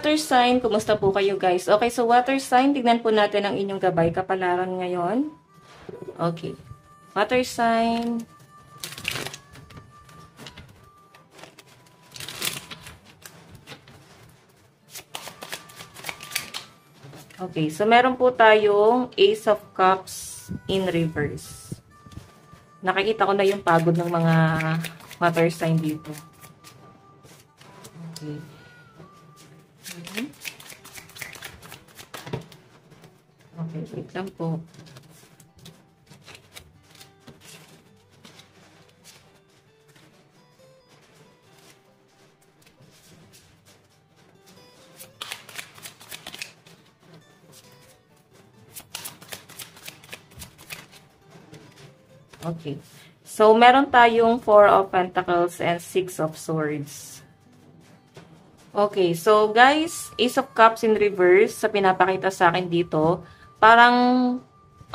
water sign, kumusta po kayo guys? Okay, so water sign, tignan po natin ang inyong gabay kapalaran ngayon. Okay. Water sign. Okay, so meron po tayong Ace of Cups in reverse. Nakikita ko na yung pagod ng mga water sign dito. Okay. Okay, wait lang po. Okay. So, meron tayong 4 of Pentacles and 6 of Swords. Okay. So, guys, Ace of Cups in reverse, sa pinapakita sa akin dito, parang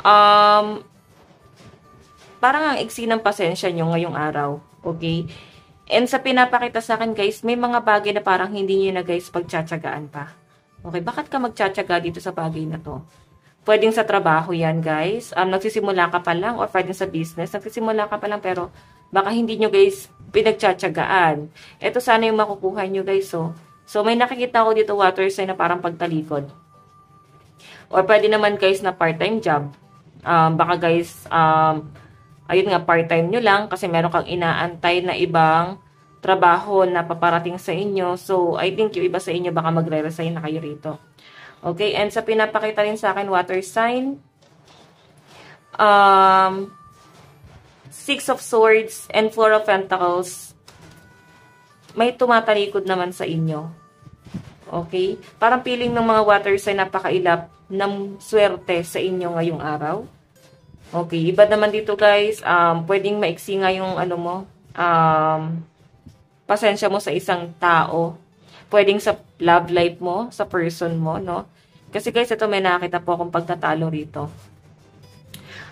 ang iksi ng pasensya nyo ngayong araw. Okay? And sa pinapakita sa akin, guys, may mga bagay na parang hindi nyo na, guys, pagtsatsagaan pa. Okay? Bakit ka magtsatsaga dito sa bagay na to? Pwedeng sa trabaho yan, guys. Nagsisimula ka pa lang or pwedeng sa business. Nagsisimula ka pa lang pero baka hindi nyo, guys, pinagtsatsagaan. Ito sana yung makukuha nyo, guys. So may nakikita ko dito water sign na parang pagtalikod. Or pwede naman, guys, na part-time job. Baka, guys, ayun nga, part-time nyo lang kasi meron kang inaantay na ibang trabaho na paparating sa inyo. So, I think yung iba sa inyo baka magre-resign na kayo rito. Okay, and sa pinapakita rin sa akin, water sign, 6 of Swords and 4 of Pentacles, may tumatalikod naman sa inyo. Okay? Parang feeling ng mga water sign, napakailap ng swerte sa inyo ngayong araw. Okay, iba naman dito guys, pwedeng maiksi nga yung ano mo, pasensya mo sa isang tao. Pwedeng sa love life mo, sa person mo, no? Kasi guys, ito may nakakita po akong pagtatalo rito.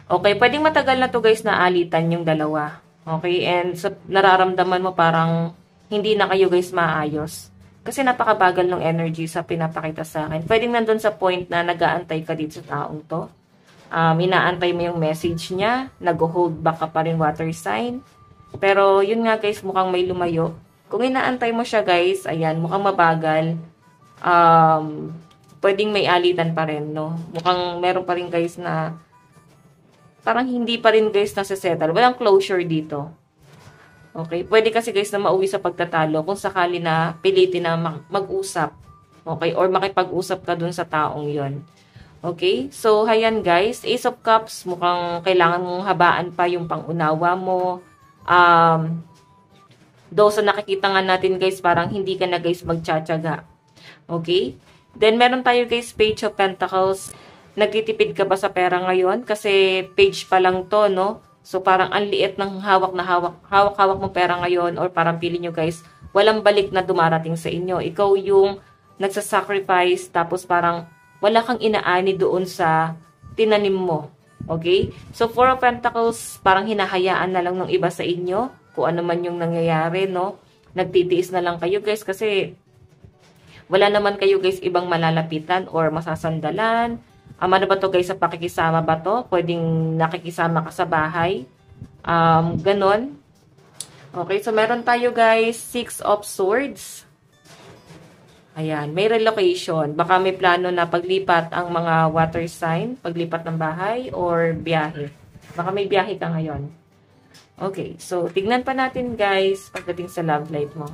Okay, pwedeng matagal na to guys na alitan yung dalawa. Okay, and sa nararamdaman mo parang hindi na kayo guys maayos. Kasi napakabagal ng energy sa pinapakita sa akin. Pwedeng nandun sa point na nag-aantay ka dito sa taong to. Inaantay mo yung message niya, nag-hold back ka pa rin water sign. Pero yun nga guys, mukhang may lumayo. Kung inaantay mo siya guys, ayan, mukhang mabagal. Pwedeng may alitan pa rin, no? Mukhang meron pa rin guys na parang hindi pa rin guys nasa-settle. Walang closure dito. Okay? Pwede kasi guys na mauwi sa pagtatalo kung sakali na pilitin na mag-usap. Okay? Or makipag-usap ka dun sa taong yon. Okay? So, ayan guys. Ace of Cups, mukhang kailangan mong habaan pa yung pangunawa mo. Though sa nakikita nga natin guys, parang hindi ka na guys magtsatsaga. Okay? Then meron tayo guys, Page of Pentacles. Nagtitipid ka ba sa pera ngayon? Kasi page pa lang to, no? So parang ang liit ng hawak mong pera ngayon or parang pili nyo guys, walang balik na dumarating sa inyo. Ikaw yung nagsasacrifice tapos parang wala kang inaani doon sa tinanim mo. Okay? So 4 of Pentacles, parang hinahayaan na lang ng iba sa inyo kung ano man yung nangyayari, no? Nagtitiis na lang kayo guys kasi wala naman kayo guys ibang malalapitan or masasandalan. Ano ba to guys, sa pakikisama ba to? Pwedeng nakikisama ka sa bahay. Ganon. Okay, so meron tayo guys 6 of Swords. Ayan, may relocation. Baka may plano na paglipat ang mga water sign, paglipat ng bahay or biyahe. Baka may biyahe ka ngayon. Okay, so tignan pa natin guys pagdating sa love life mo.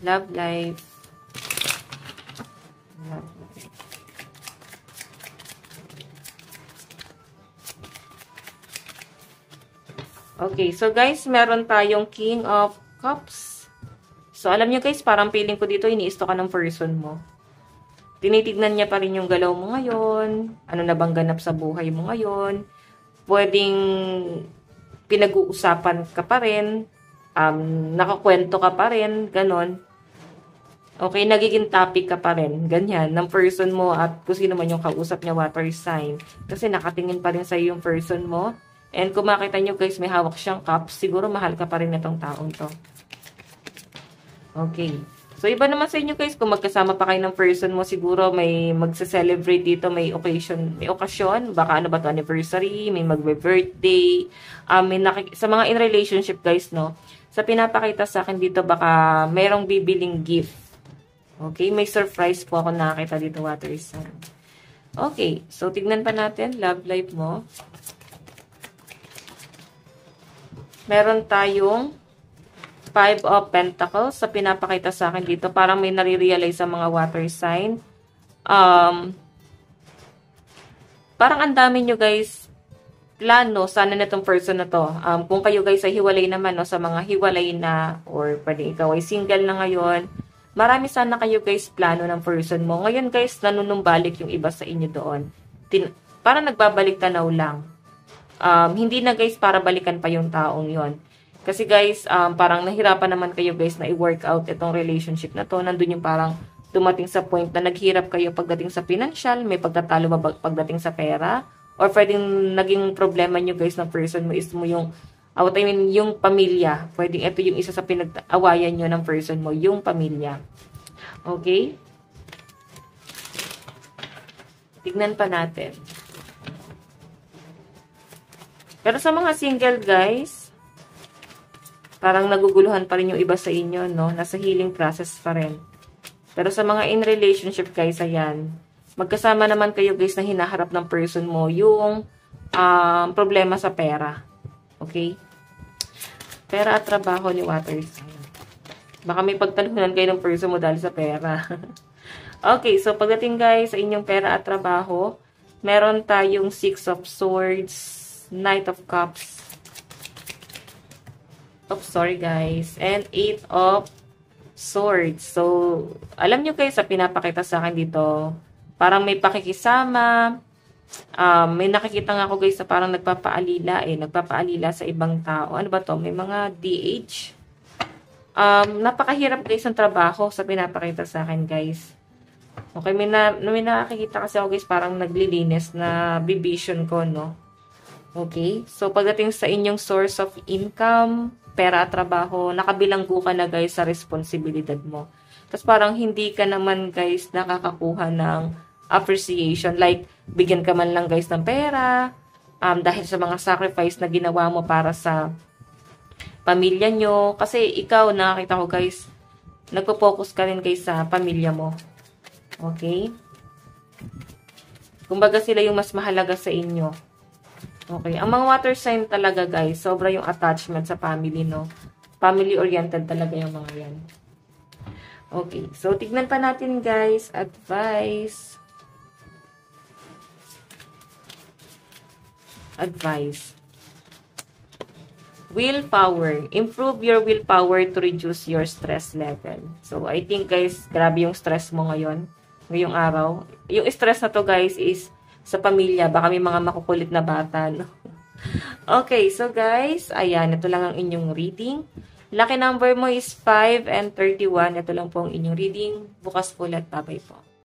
Love life. Love life. Okay, so guys, meron tayong King of Cups. So alam nyo guys, parang feeling ko dito iniisto ka ng person mo. Tinitignan niya pa rin yung galaw mo ngayon. Ano na bang ganap sa buhay mo ngayon. Pwedeng pinag-uusapan ka pa rin. Nakakwento ka pa rin. Ganon. Okay, nagiging topic ka pa rin. Ganyan, ng person mo at kung sino man yung kausap niya, water sign. Kasi nakatingin pa rin sa'yo yung person mo. And kung makita nyo guys, may hawak siyang cups, siguro mahal ka pa rin itong taong to. Okay. So, iba naman sa inyo guys, kung magkasama pa kayo ng person mo, siguro may magse-celebrate dito, may okasyon, baka ano ba to, anniversary, may magbe-birthday, sa mga in relationship guys, no, sa pinapakita sa akin dito, baka merong bibiling gift. Okay, may surprise po ako nakakita dito, water sign. Okay, so tignan pa natin, love life mo. Meron tayong 5 of Pentacles sa pinapakita sa akin dito. Parang may nare-realize sa mga water sign. Parang ang dami nyo guys plano sana na itong person na to. Kung kayo guys ay hiwalay naman, no, sa mga hiwalay na or pwede ikaw ay single na ngayon, marami sana kayo guys plano ng person mo. Ngayon guys, nanunumbalik yung iba sa inyo doon. Parang nagbabalik tanaw lang. Hindi na guys para balikan pa yung taong yon. Kasi guys, parang nahirapan naman kayo guys na i-work out itong relationship na to. Nandun yung parang dumating sa point na naghirap kayo pagdating sa financial, may pagtatalo ba pagdating sa pera, or pwedeng naging problema nyo guys ng person mo is mo yung, yung pamilya. Pwedeng ito yung isa sa pinag-awayan nyo ng person mo, yung pamilya. Okay? Tignan pa natin. Pero sa mga single guys, parang naguguluhan pa rin yung iba sa inyo, no? Nasa healing process pa rin. Pero sa mga in relationship guys, ayan, magkasama naman kayo guys na hinaharap ng person mo yung problema sa pera. Okay? Pera at trabaho ni water sign. Baka may pagtalunan kayo ng person mo dahil sa pera. Okay, so pagdating guys sa inyong pera at trabaho, meron tayong 6 of Swords, Knight of Cups, sorry guys, and 8 of Swords. So, alam nyo guys, sa pinapakita sa akin dito, parang may pakikisama, may nakikita nga ako guys sa parang nagpapaalila sa ibang tao. Ano ba to? May mga DH. Napakahirap guys ng trabaho sa pinapakita sa akin guys. Okay, may nakikita kasi ako guys, parang naglilinis na bibision ko, no? Okay, so pagdating sa inyong source of income, pera at trabaho, nakabilanggo ka na guys sa responsibilidad mo. Tapos parang hindi ka naman guys nakakakuha ng appreciation. Like, bigyan ka man lang guys ng pera, dahil sa mga sacrifice na ginawa mo para sa pamilya nyo. Kasi ikaw, nakakita ko guys, nagpo-focus ka rin guys sa pamilya mo. Okay? Kumbaga sila yung mas mahalaga sa inyo. Okay, ang mga water sign talaga guys, sobra yung attachment sa family, no? Family-oriented talaga yung mga yan. Okay, so tignan pa natin guys, advice. Willpower. Improve your willpower to reduce your stress level. So, I think guys, grabe yung stress mo ngayong araw. Yung stress na to guys is sa pamilya, baka may mga makukulit na bata, no? Okay, so guys, ayan, ito lang ang inyong reading. Lucky number mo is 5 and 31. Ito lang po ang inyong reading. Bukas ulit. Bye-bye po.